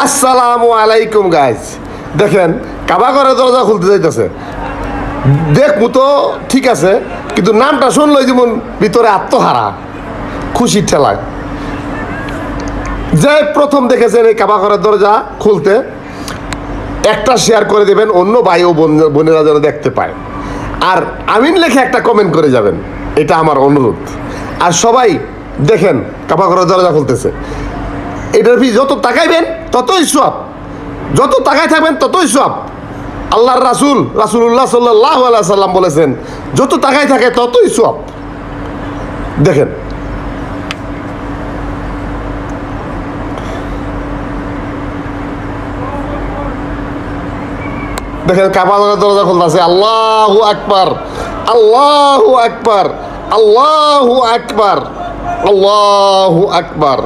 আসসালামু আলাইকুম গাইজ। দেখেন কাবা ঘরের দরজা খুলতে যাইতেছে, দেখবো তো ঠিক আছে, কিন্তু নামটা শুনলই যেমন ভিতরে আত্মহারা খুশির ঠেলায়। যে প্রথম দেখেছেন এই কাবা ঘরের দরজা খুলতে, একটা শেয়ার করে দেবেন, অন্য ভাই ও বোনেরা যেন দেখতে পায়। আর আমিন লেখে একটা কমেন্ট করে যাবেন, এটা আমার অনুরোধ। আর সবাই দেখেন কাবা ঘরের দরজা খুলতেছে, এটার ফি যত তাকাইবেন ততই সওয়াব, যত তাকাই থাকবেন ততই সওয়াব। আল্লাহর রাসূলুল্লাহ সাল্লাল্লাহু আলাইহি সাল্লাম বলেছেন, যত তাকাই থাকে ততই সওয়াব। দেখেন দেখেন কাবা ঘরের দরজা খুলতেছে। আল্লাহু আকবার, আল্লাহু আকবার, আল্লাহু আকবার, আল্লাহু আকবার।